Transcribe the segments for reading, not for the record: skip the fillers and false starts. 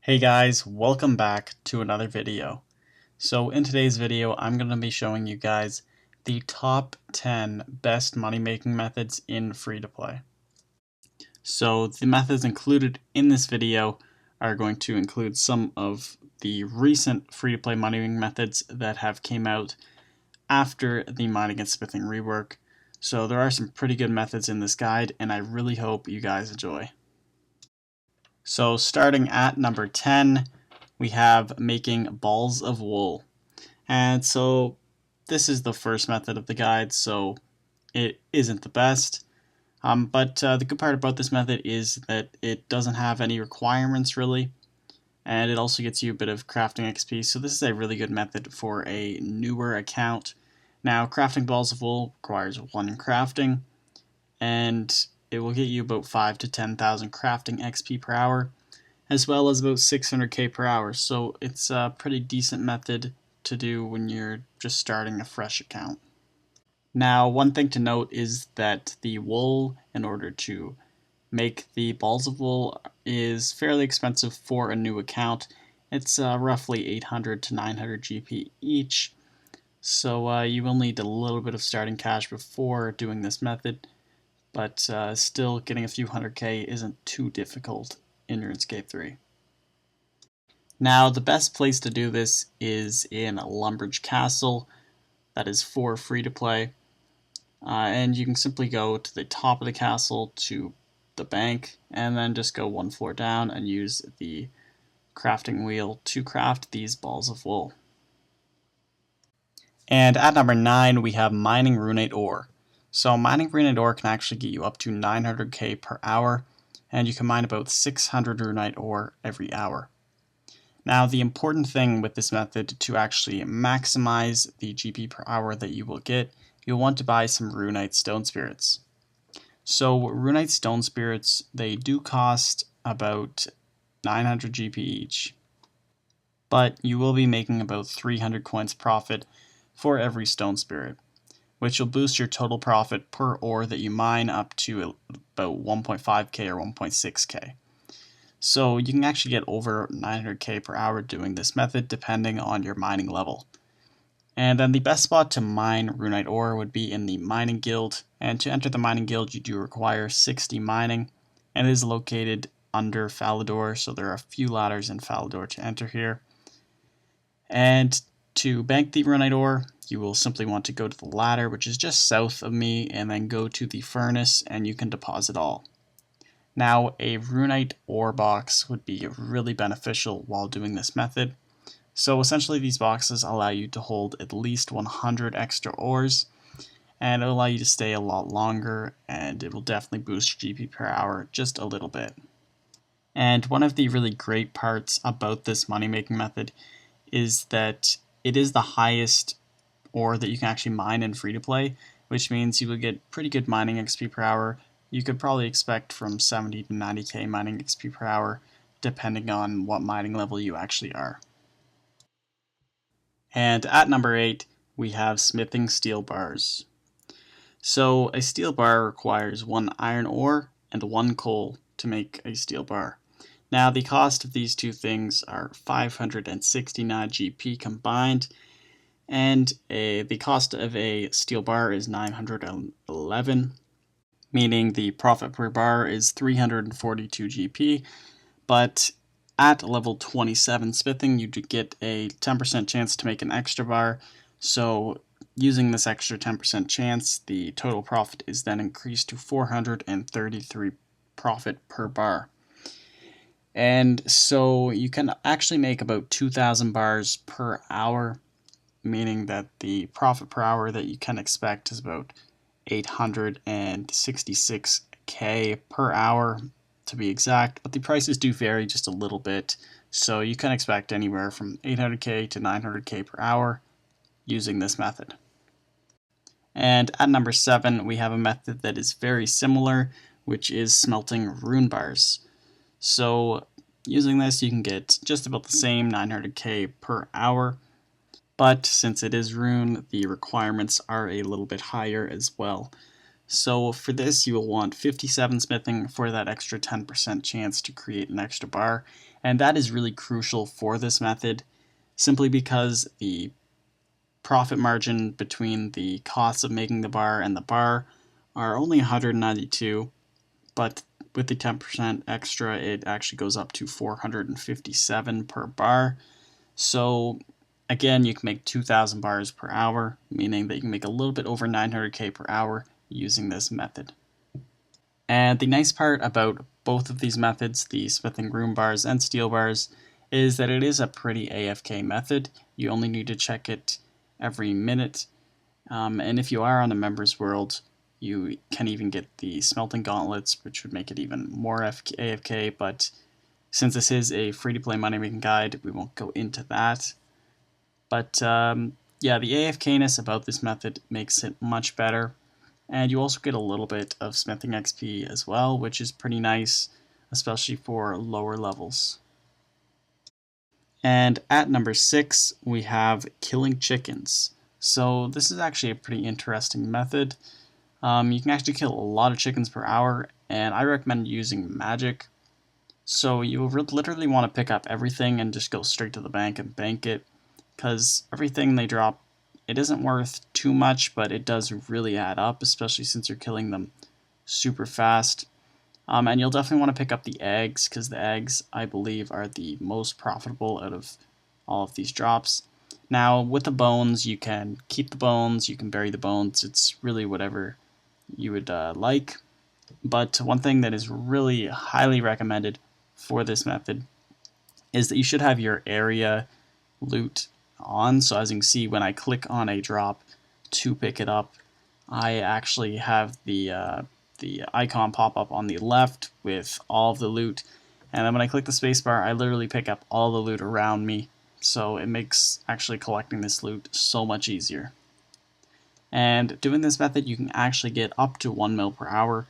Hey guys, welcome back to another video. So in today's video, I'm going to be showing you guys the top 10 best money making methods in free-to-play. So the methods included in this video are going to include some of the recent free-to-play money making methods that have came out after the mining and smithing rework. So there are some pretty good methods in this guide, and I really hope you guys enjoy. So starting at number 10, we have making balls of wool. And so this is the first method of the guide, so it isn't the best. But the good part about this method is that it doesn't have any requirements really, and it also gets you a bit of crafting XP, so this is a really good method for a newer account. Now, crafting balls of wool requires 1 crafting, and it will get you about 5 to 10,000 crafting XP per hour, as well as about 600k per hour, so it's a pretty decent method to do when you're just starting a fresh account. Now, one thing to note is that the wool, in order to make the balls of wool, is fairly expensive for a new account. It's roughly 800 to 900 GP each, so you will need a little bit of starting cash before doing this method, but still getting a few 100k isn't too difficult in RuneScape 3. Now, the best place to do this is in Lumbridge Castle. That is for free to play. And you can simply go to the top of the castle to the bank, and then just go 1 floor down and use the crafting wheel to craft these balls of wool. And at number 9, we have mining runite ore. So mining runite ore can actually get you up to 900k per hour, and you can mine about 600 runite ore every hour. Now, the important thing with this method to actually maximize the GP per hour that you will get, you'll want to buy some runite stone spirits. So runite stone spirits, they do cost about 900 GP each, but you will be making about 300 coins profit for every stone spirit, which will boost your total profit per ore that you mine up to about 1.5k or 1.6k. So you can actually get over 900k per hour doing this method depending on your mining level. And then the best spot to mine runite ore would be in the mining guild, and to enter the mining guild you do require 60 mining, and it is located under Falador, so there are a few ladders in Falador to enter here. And to bank the runite ore, you will simply want to go to the ladder, which is just south of me, and then go to the furnace and you can deposit all. Now, a runite ore box would be really beneficial while doing this method. So essentially these boxes allow you to hold at least 100 extra ores, and it'll allow you to stay a lot longer, and it will definitely boost your GP per hour just a little bit. And one of the really great parts about this money making method is that it is the highest ore that you can actually mine in free to play, which means you will get pretty good mining XP per hour. You could probably expect from 70 to 90k mining XP per hour, depending on what mining level you actually are. And at number 8, we have smithing steel bars. So a steel bar requires 1 iron ore and 1 coal to make a steel bar. Now the cost of these two things are 569 GP combined, and the cost of a steel bar is 911, meaning the profit per bar is 342 GP, but at level 27 smithing you do get a 10% chance to make an extra bar, so using this extra 10% chance, the total profit is then increased to 433 profit per bar. And so you can actually make about 2,000 bars per hour, meaning that the profit per hour that you can expect is about 866k per hour to be exact, but the prices do vary just a little bit, so you can expect anywhere from 800k to 900k per hour using this method. And at number 7, we have a method that is very similar, which is smelting rune bars. So using this you can get just about the same 900k per hour, but since it is rune, the requirements are a little bit higher as well. So for this you will want 57 smithing for that extra 10% chance to create an extra bar, And that is really crucial for this method, simply because the profit margin between the costs of making the bar and the bar are only 192, but with the 10% extra, it actually goes up to 457 per bar. So again, you can make 2,000 bars per hour, meaning that you can make a little bit over 900k per hour using this method. And the nice part about both of these methods, the smithing rune bars and steel bars, is that it is a pretty AFK method. You only need to check it every minute. And if you are on the members world, you can even get the smelting gauntlets, which would make it even more AFK, but since this is a free-to-play money-making guide, we won't go into that. But yeah, the AFK-ness about this method makes it much better. And you also get a little bit of smithing XP as well, which is pretty nice, especially for lower levels. And at number 6, we have killing chickens. So this is actually a pretty interesting method. You can actually kill a lot of chickens per hour, and I recommend using magic. So you literally want to pick up everything and just go straight to the bank and bank it, because everything they drop, it isn't worth too much, but it does really add up, especially since you're killing them super fast. And you'll definitely want to pick up the eggs, because the eggs, I believe, are the most profitable out of all of these drops. Now, with the bones, you can keep the bones, you can bury the bones, it's really whatever you would like. But one thing that is really highly recommended for this method is that you should have your area loot on. So as you can see, when I click on a drop to pick it up, I actually have the icon pop up on the left with all of the loot, and then when I click the spacebar, I literally pick up all the loot around me. So it makes actually collecting this loot so much easier. And doing this method, you can actually get up to 1 mil per hour,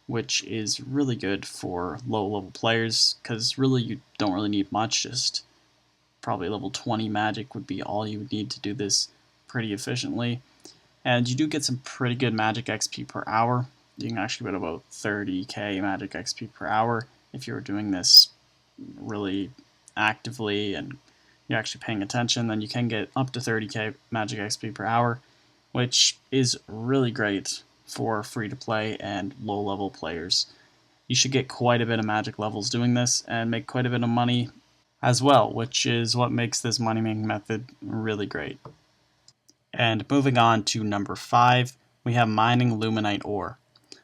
which is really good for low level players, because really you don't really need much, just probably level 20 magic would be all you would need to do this pretty efficiently. And you do get some pretty good magic XP per hour. You can actually get about 30k magic XP per hour if you're doing this really actively and you're actually paying attention. Then you can get up to 30k magic XP per hour, which is really great for free-to-play and low-level players. You should get quite a bit of magic levels doing this and make quite a bit of money as well, which is what makes this money-making method really great. And moving on to number 5, we have mining luminite ore.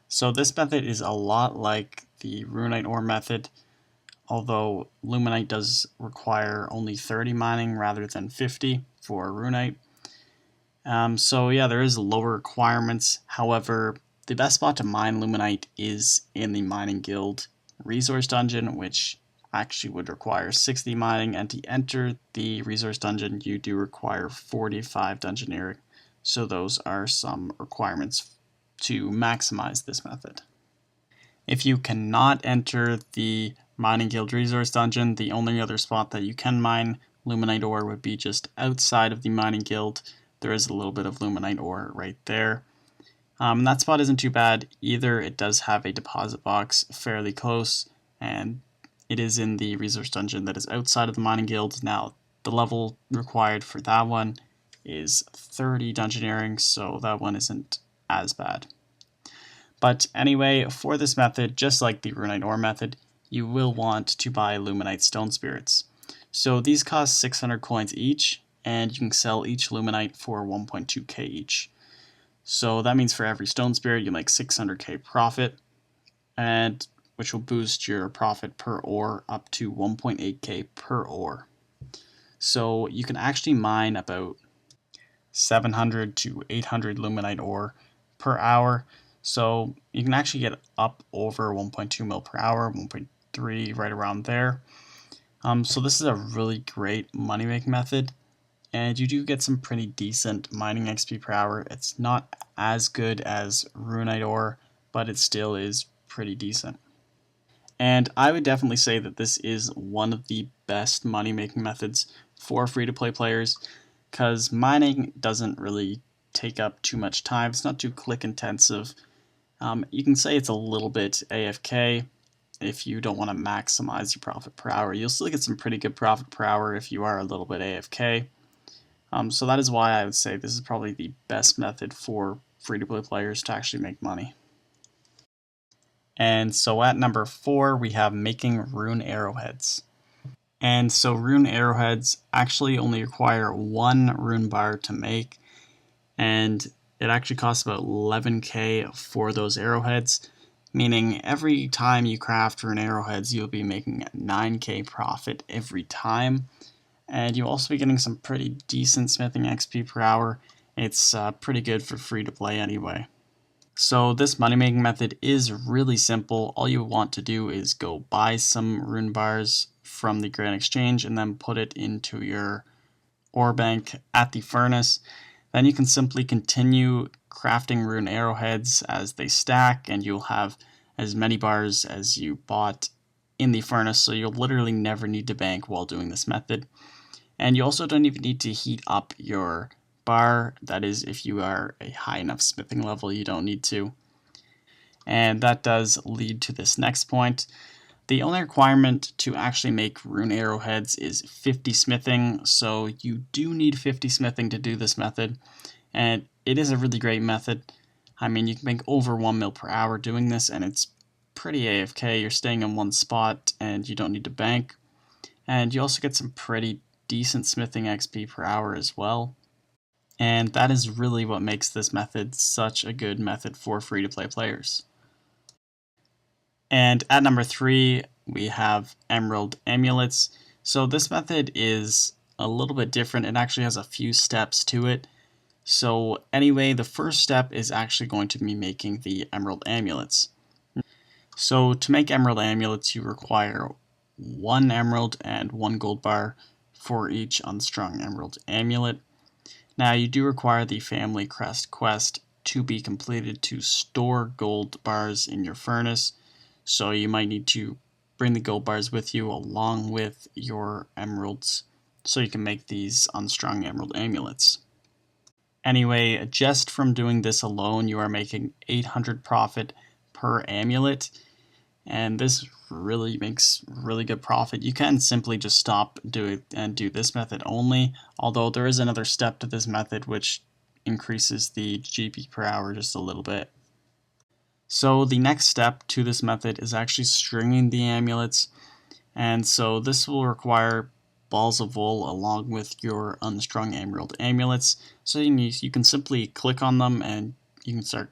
So this method is a lot like the runite ore method, although luminite does require only 30 mining rather than 50 for runite. So yeah, there is lower requirements. However, the best spot to mine luminite is in the mining guild resource dungeon, which actually would require 60 mining, and to enter the resource dungeon you do require 45 dungeoneering. So those are some requirements to maximize this method. If you cannot enter the mining guild resource dungeon, the only other spot that you can mine luminite ore would be just outside of the mining guild. There is a little bit of luminite ore right there. That spot isn't too bad either. It does have a deposit box fairly close, and it is in the resource dungeon that is outside of the mining guild. Now, the level required for that one is 30 dungeoneering, so that one isn't as bad. But anyway, for this method, just like the runite ore method, you will want to buy luminite stone spirits. So these cost 600 coins each, and you can sell each luminite for 1.2k each. So that means for every stone spirit you make 600k profit, and which will boost your profit per ore up to 1.8k per ore. So you can actually mine about 700 to 800 luminite ore per hour. So you can actually get up over 1.2 mil per hour, 1.3 right around there. So this is a really great money making method, and you do get some pretty decent mining XP per hour. It's not as good as runite ore, but it still is pretty decent. And I would definitely say that this is one of the best money making methods for free to play players, because mining doesn't really take up too much time. It's not too click intensive. You can say it's a little bit AFK, if you don't want to maximize your profit per hour. You'll still get some pretty good profit per hour if you are a little bit AFK. So that is why I would say this is probably the best method for free-to-play players to actually make money. And so at number 4, we have making rune arrowheads. And so rune arrowheads actually only require 1 rune bar to make, and it actually costs about 11k for those arrowheads, meaning every time you craft rune arrowheads, you'll be making a 9k profit every time. And you'll also be getting some pretty decent smithing XP per hour. It's pretty good for free to play anyway. So this money making method is really simple. All you want to do is go buy some rune bars from the Grand Exchange and then put it into your ore bank at the furnace. Then you can simply continue crafting rune arrowheads as they stack, and you'll have as many bars as you bought in the furnace, so you'll literally never need to bank while doing this method. And you also don't even need to heat up your bar. That is, if you are a high enough smithing level, you don't need to. And that does lead to this next point. The only requirement to actually make rune arrowheads is 50 smithing, so you do need 50 smithing to do this method, and it is a really great method. I mean, you can make over 1 mil per hour doing this, and it's pretty AFK. You're staying in one spot, and you don't need to bank. And you also get some pretty decent smithing XP per hour as well. And that is really what makes this method such a good method for free-to-play players. And at number 3, we have emerald amulets. So this method is a little bit different. It actually has a few steps to it. So anyway, the first step is actually going to be making the emerald amulets. So to make emerald amulets, you require 1 emerald and 1 gold bar for each unstrung emerald amulet. Now you do require the family crest quest to be completed to store gold bars in your furnace. So you might need to bring the gold bars with you along with your emeralds so you can make these unstrung emerald amulets. Anyway, just from doing this alone, you are making 800 profit per amulet, and this really makes really good profit. You can simply just stop doing and do this method only, although there is another step to this method which increases the GP per hour just a little bit. So the next step to this method is actually stringing the amulets, and so this will require balls of wool along with your unstrung emerald amulets. So you can simply click on them and you can start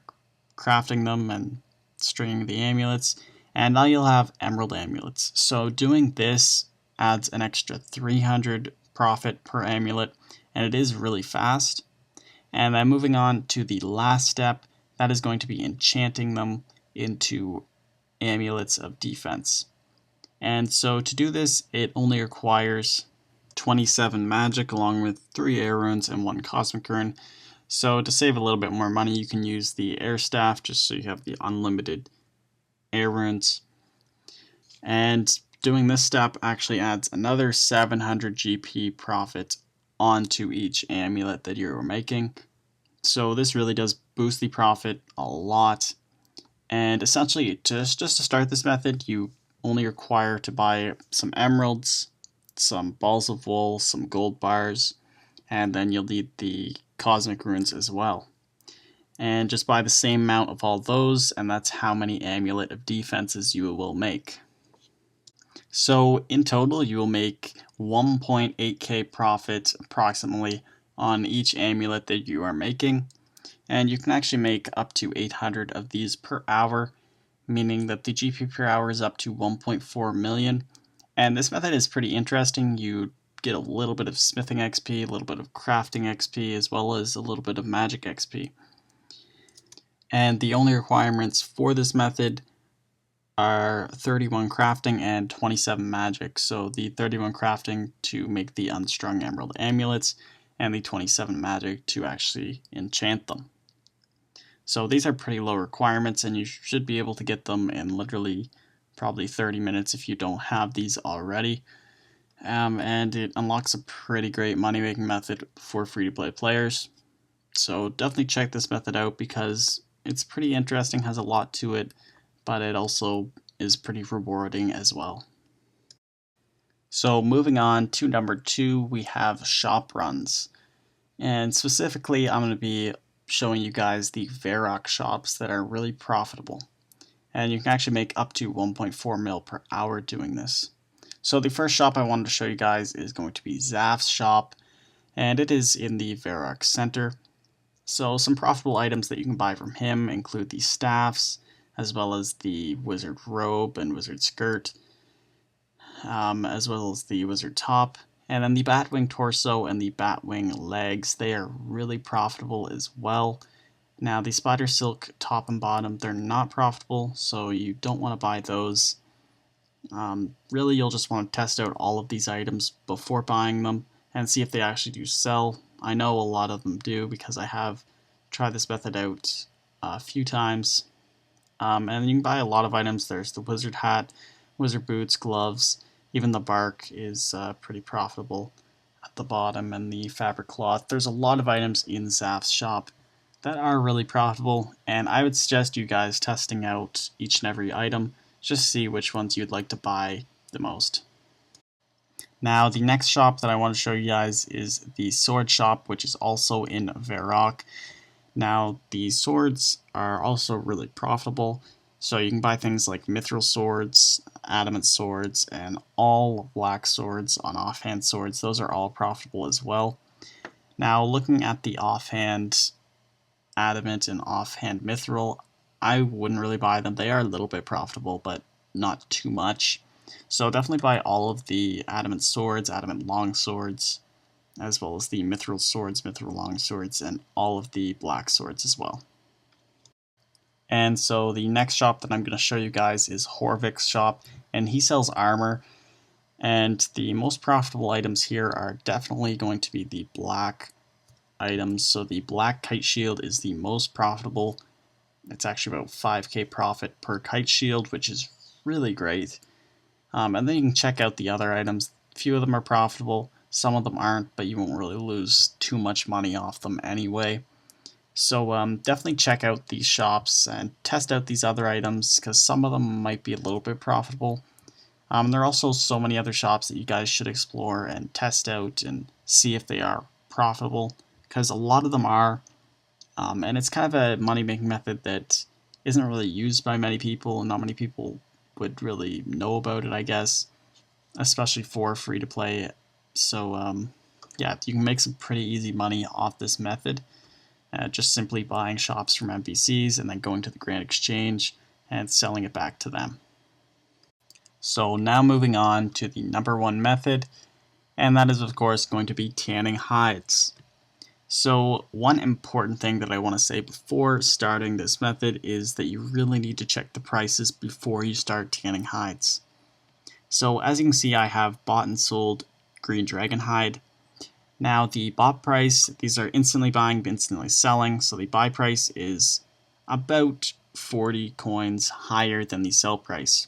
crafting them and stringing the amulets, and now you'll have emerald amulets. So doing this adds an extra 300 profit per amulet, and it is really fast. And then moving on to the last step, that is going to be enchanting them into amulets of defense. And so to do this, it only requires 27 magic along with 3 air runes and 1 cosmic rune. So to save a little bit more money, you can use the air staff just so you have the unlimited air runes. And doing this step actually adds another 700 GP profit onto each amulet that you're making. So this really does boost the profit a lot. And essentially, just to start this method, you only require to buy some emeralds, some balls of wool, some gold bars, and then you'll need the cosmic runes as well. And just buy the same amount of all those, and that's how many amulet of defenses you will make. So in total, you will make 1.8k profit approximately on each amulet that you are making. And you can actually make up to 800 of these per hour, meaning that the GP per hour is up to 1.4 million. And this method is pretty interesting. You get a little bit of smithing XP, a little bit of crafting XP, as well as a little bit of magic XP. And the only requirements for this method are 31 crafting and 27 magic. So the 31 crafting to make the unstrung emerald amulets, and the 27 magic to actually enchant them. So these are pretty low requirements, and you should be able to get them in literally probably 30 minutes if you don't have these already. And it unlocks a pretty great money-making method for free-to-play players. So definitely check this method out because it's pretty interesting, has a lot to it, but it also is pretty rewarding as well. So moving on to number 2, we have shop runs. And specifically, I'm going to be showing you guys the Varrock shops that are really profitable. And you can actually make up to 1.4 mil per hour doing this. So the first shop I wanted to show you guys is going to be Zaf's shop, and it is in the Varrock Center. So some profitable items that you can buy from him include the staffs, as well as the wizard robe and wizard skirt, as well as the wizard top, and then the batwing torso and the batwing legs. They are really profitable as well. Now the spider silk top and bottom, they're not profitable, so you don't want to buy those. Really, you'll just want to test out all of these items before buying them and see if they actually do sell. I know a lot of them do because I have tried this method out a few times. And you can buy a lot of items. There's the wizard hat, wizard boots, gloves, even the bark is pretty profitable at the bottom, and the fabric cloth. There's a lot of items in Zaf's shop that are really profitable, and I would suggest you guys testing out each and every item, just see which ones you'd like to buy the most. Now the next shop that I want to show you guys is the sword shop, which is also in Varrock. Now the swords are also really profitable, so you can buy things like mithril swords, adamant swords, and all black swords on offhand swords. Those are all profitable as well. Now looking at the offhand adamant and offhand mithril, I wouldn't really buy them. They are a little bit profitable, but not too much. So definitely buy all of the adamant swords, adamant long swords, as well as the mithril swords, mithril long swords, and all of the black swords as well. And so the next shop that I'm going to show you guys is Horvik's shop, and he sells armor. And the most profitable items here are definitely going to be the black items. So the black kite shield is the most profitable. It's actually about 5k profit per kite shield, which is really great. And then you can check out the other items. A few of them are profitable, some of them aren't, but you won't really lose too much money off them anyway. So definitely check out these shops and test out these other items, because some of them might be a little bit profitable. There are also so many other shops that you guys should explore and test out and see if they are profitable, because a lot of them are. And it's kind of a money-making method that isn't really used by many people, and not many people would really know about it, I guess, especially for free-to-play. So yeah, you can make some pretty easy money off this method, just simply buying shops from NPCs and then going to the Grand Exchange and selling it back to them. So now moving on to the number 1 method, and that is of course going to be tanning hides. So one important thing that I want to say before starting this method is that you really need to check the prices before you start tanning hides. So as you can see, I have bought and sold green dragon hide. Now the bought price, these are instantly buying, instantly selling, so the buy price is about 40 coins higher than the sell price.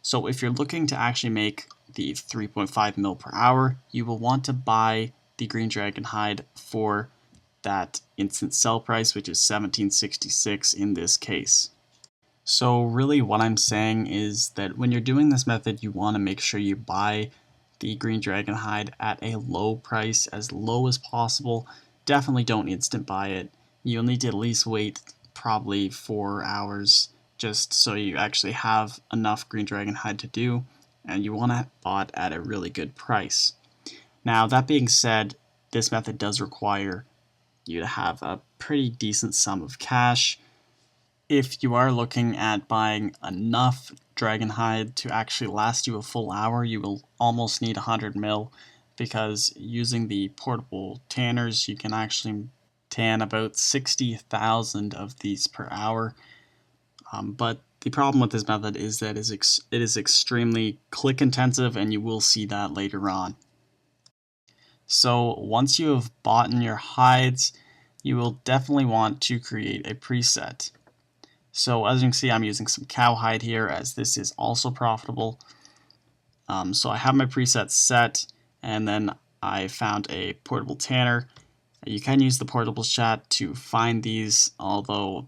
So if you're looking to actually make the 3.5 mil per hour, you will want to buy the green dragon hide for that instant sell price, which is 1766 in this case. So really what I'm saying is that when you're doing this method, you want to make sure you buy the green dragon hide at a low price, as low as possible. Definitely don't instant buy it. You'll need to at least wait probably 4 hours just so you actually have enough green dragon hide to do, and you want to bought at a really good price. Now that being said, this method does require you to have a pretty decent sum of cash. If you are looking at buying enough dragon hide to actually last you a full hour, you will almost need 100 mil, because using the portable tanners, you can actually tan about 60,000 of these per hour. But the problem with this method is that it is extremely click intensive, and you will see that later on. So once you have bought in your hides, you will definitely want to create a preset. So as you can see, I'm using some cowhide here, as this is also profitable. So I have my presets set, and then I found a portable tanner. You can use the portable chat to find these, although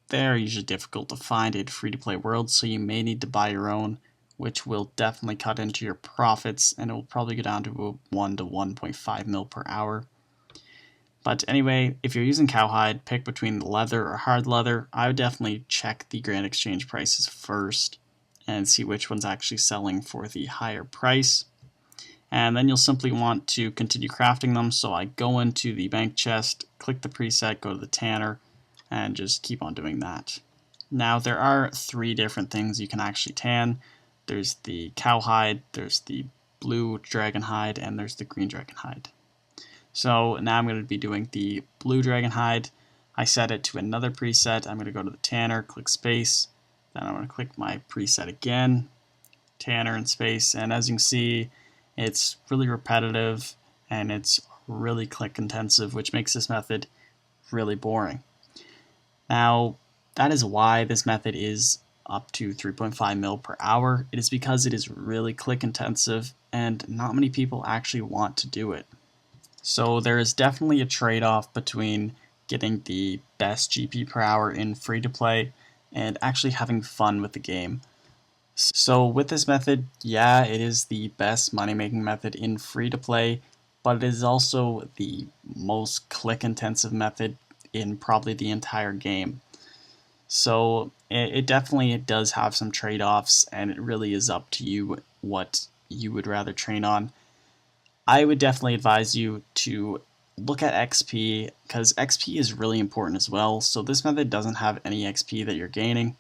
they're usually difficult to find in free-to-play worlds, so you may need to buy your own, which will definitely cut into your profits, and it will probably go down to 1 to 1.5 mil per hour. But anyway, if you're using cowhide, pick between leather or hard leather. I would definitely check the Grand Exchange prices first and see which one's actually selling for the higher price. And then you'll simply want to continue crafting them. So I go into the bank chest, click the preset, go to the tanner, and just keep on doing that. Now there are 3 different things you can actually tan. There's the cowhide, there's the blue dragon hide, and there's the green dragon hide. So now I'm going to be doing the blue dragon hide. I set it to another preset. I'm going to go to the tanner, click space, then I'm going to click my preset again, tanner and space, and as you can see, it's really repetitive and it's really click intensive, which makes this method really boring. Now, that is why this method is up to 3.5 mil per hour. It is because it is really click intensive and not many people actually want to do it. So there is definitely a trade-off between getting the best GP per hour in free-to-play and actually having fun with the game. So with this method, yeah, it is the best money-making method in free-to-play, but it is also the most click-intensive method in probably the entire game. So it definitely does have some trade-offs, and it really is up to you what you would rather train on. I would definitely advise you to look at XP, because XP is really important as well. So this method doesn't have any XP that you're gaining.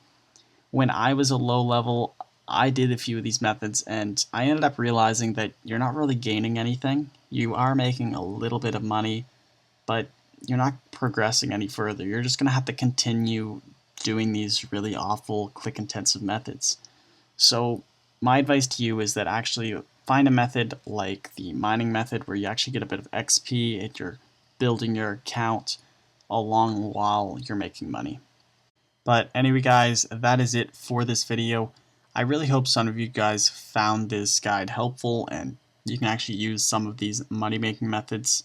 When I was a low level, I did a few of these methods and I ended up realizing that you're not really gaining anything. You are making a little bit of money, but you're not progressing any further. You're just going to have to continue doing these really awful click intensive methods. So my advice to you is that actually find a method like the mining method where you actually get a bit of XP and you're building your account along while you're making money. But anyway guys, that is it for this video. I really hope some of you guys found this guide helpful and you can actually use some of these money making methods.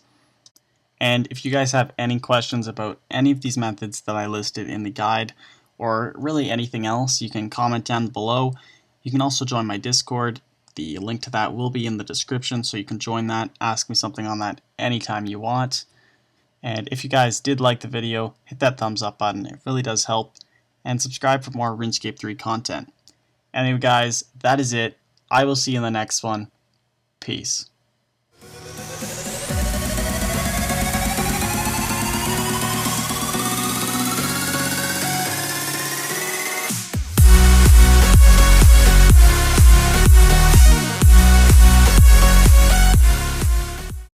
And if you guys have any questions about any of these methods that I listed in the guide, or really anything else, you can comment down below. You can also join my Discord. The link to that will be in the description, so you can join that, ask me something on that anytime you want. And if you guys did like the video, hit that thumbs up button, it really does help, and subscribe for more RuneScape 3 content. Anyway guys, that is it. I will see you in the next one. Peace.